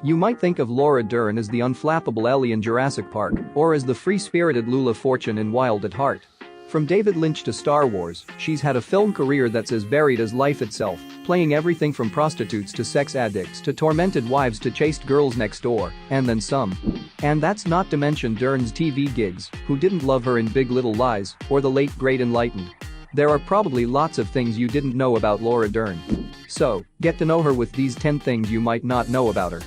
You might think of Laura Dern as the unflappable Ellie in Jurassic Park, or as the free-spirited Lula Fortune in Wild at Heart. From David Lynch to Star Wars, she's had a film career that's as varied as life itself, playing everything from prostitutes to sex addicts to tormented wives to chaste girls next door, and then some. And that's not to mention Dern's TV gigs, Who Didn't Love Her in Big Little Lies, or The Late Great Enlightened. There are probably lots of things you didn't know about Laura Dern. So, get to know her with these 10 things you might not know about her.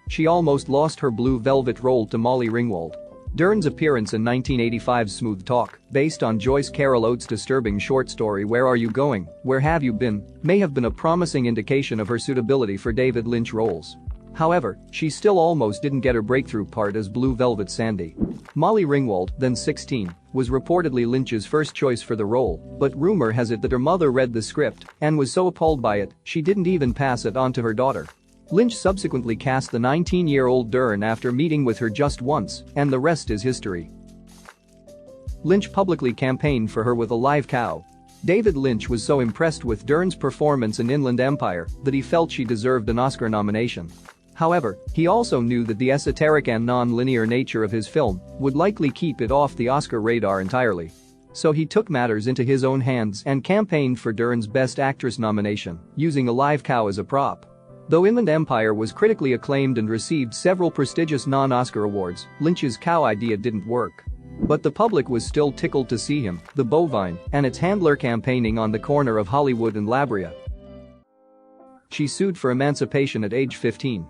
She almost lost her Blue Velvet role to Molly Ringwald. Dern's appearance in 1985's Smooth Talk, based on Joyce Carol Oates' disturbing short story Where Are You Going, Where Have You Been, may have been a promising indication of her suitability for David Lynch roles. However, she still almost didn't get her breakthrough part as Blue Velvet Sandy. Molly Ringwald, then 16, was reportedly Lynch's first choice for the role, but rumor has it that her mother read the script and was so appalled by it, she didn't even pass it on to her daughter. Lynch subsequently cast the 19-year-old Dern after meeting with her just once, and the rest is history. Lynch publicly campaigned for her with a live cow. David Lynch was so impressed with Dern's performance in Inland Empire that he felt she deserved an Oscar nomination. However, he also knew that the esoteric and non-linear nature of his film would likely keep it off the Oscar radar entirely. So he took matters into his own hands and campaigned for Dern's Best Actress nomination, using a live cow as a prop. Though Inland Empire was critically acclaimed and received several prestigious non-Oscar awards, Lynch's cow idea didn't work. But the public was still tickled to see him, the bovine, and its handler campaigning on the corner of Hollywood and La Brea. She sued for emancipation at age 15.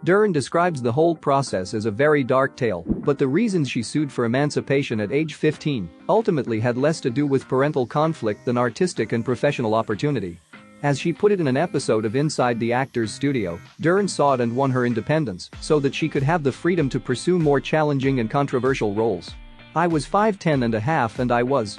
Dern describes the whole process as a very dark tale, but the reasons she sued for emancipation at age 15 ultimately had less to do with parental conflict than artistic and professional opportunity. As she put it in an episode of Inside the Actors Studio, Dern sought and won her independence so that she could have the freedom to pursue more challenging and controversial roles. I was 5'10" and a half and I was,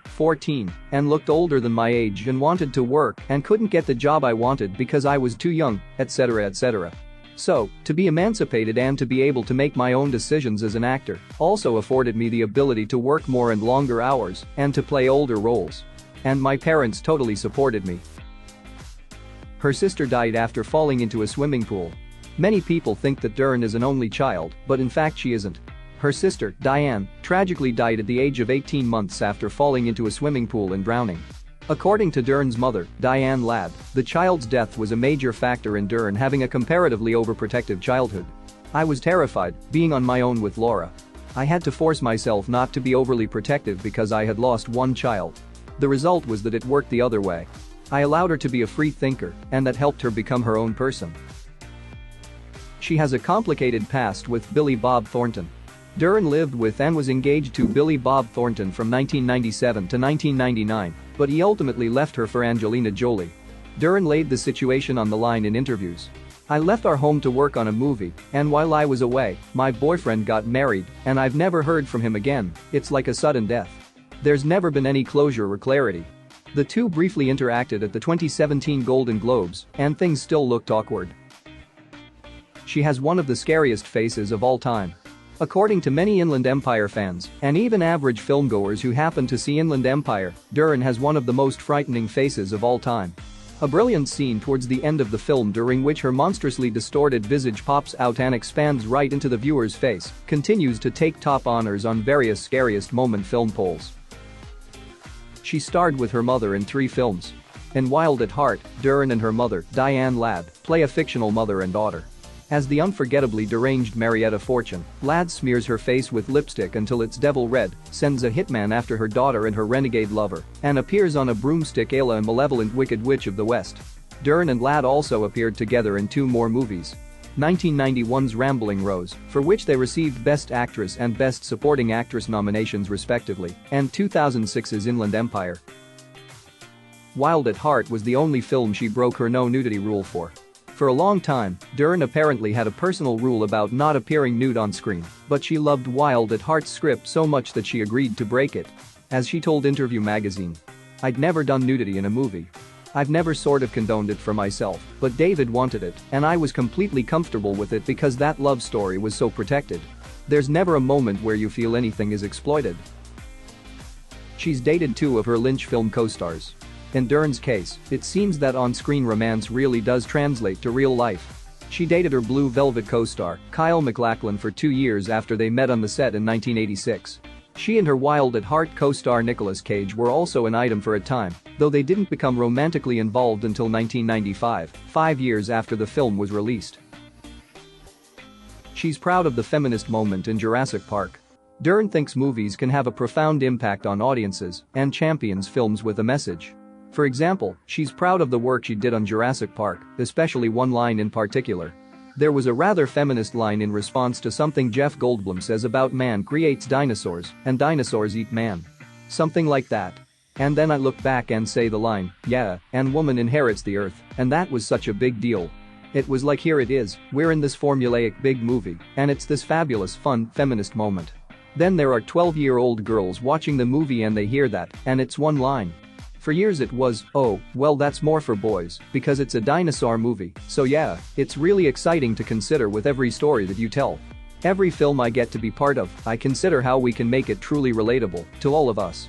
14, and looked older than my age and wanted to work and couldn't get the job I wanted because I was too young, etc. etc. So, to be emancipated and to be able to make my own decisions as an actor also afforded me the ability to work more and longer hours and to play older roles. And my parents totally supported me. Her sister died after falling into a swimming pool. Many people think that Dern is an only child, but in fact she isn't. Her sister, Diane, tragically died at the age of 18 months after falling into a swimming pool and drowning. According to Dern's mother, Diane Ladd, the child's death was a major factor in Dern having a comparatively overprotective childhood. I was terrified, being on my own with Laura. I had to force myself not to be overly protective because I had lost one child. The result was that it worked the other way. I allowed her to be a free thinker, and that helped her become her own person. She has a complicated past with Billy Bob Thornton. Dern lived with and was engaged to Billy Bob Thornton from 1997 to 1999, but he ultimately left her for Angelina Jolie. Dern laid the situation on the line in interviews. I left our home to work on a movie, and while I was away, my boyfriend got married, and I've never heard from him again. It's like a sudden death. There's never been any closure or clarity. The two briefly interacted at the 2017 Golden Globes, and things still looked awkward. She has one of the scariest faces of all time. According to many Inland Empire fans, and even average filmgoers who happen to see Inland Empire, Dern has one of the most frightening faces of all time. A brilliant scene towards the end of the film during which her monstrously distorted visage pops out and expands right into the viewer's face continues to take top honors on various scariest moment film polls. She starred with her mother in 3 films. In Wild at Heart, Dern and her mother, Diane Ladd, play a fictional mother and daughter. As the unforgettably deranged Marietta Fortune, Ladd smears her face with lipstick until it's devil red, sends a hitman after her daughter and her renegade lover, and appears on a broomstick Ayla, a malevolent wicked witch of the West. Dern and Ladd also appeared together in 2 more movies. 1991's Rambling Rose, for which they received Best Actress and Best Supporting Actress nominations respectively, and 2006's Inland Empire. Wild at Heart was the only film she broke her no nudity rule for. For a long time, Dern apparently had a personal rule about not appearing nude on screen, but she loved Wild at Heart's script so much that she agreed to break it. As she told Interview magazine, "I'd never done nudity in a movie. I've never sort of condoned it for myself, but David wanted it, and I was completely comfortable with it because that love story was so protected. There's never a moment where you feel anything is exploited." She's dated two of her Lynch film co-stars. In Dern's case, it seems that on-screen romance really does translate to real life. She dated her Blue Velvet co-star, Kyle MacLachlan, for 2 years after they met on the set in 1986. She and her Wild at Heart co-star Nicolas Cage were also an item for a time, though they didn't become romantically involved until 1995, 5 years after the film was released. She's proud of the feminist moment in Jurassic Park. Dern thinks movies can have a profound impact on audiences and champions films with a message. For example, she's proud of the work she did on Jurassic Park, especially one line in particular. There was a rather feminist line in response to something Jeff Goldblum says about man creates dinosaurs and dinosaurs eat man. Something like that. And then I look back and say the line, yeah, and woman inherits the earth, and that was such a big deal. It was like, here it is, we're in this formulaic big movie, and it's this fabulous fun feminist moment. Then there are 12-year-old girls watching the movie and they hear that, and it's one line. For years it was, oh, well that's more for boys, because it's a dinosaur movie, so yeah, it's really exciting to consider with every story that you tell. Every film I get to be part of, I consider how we can make it truly relatable to all of us.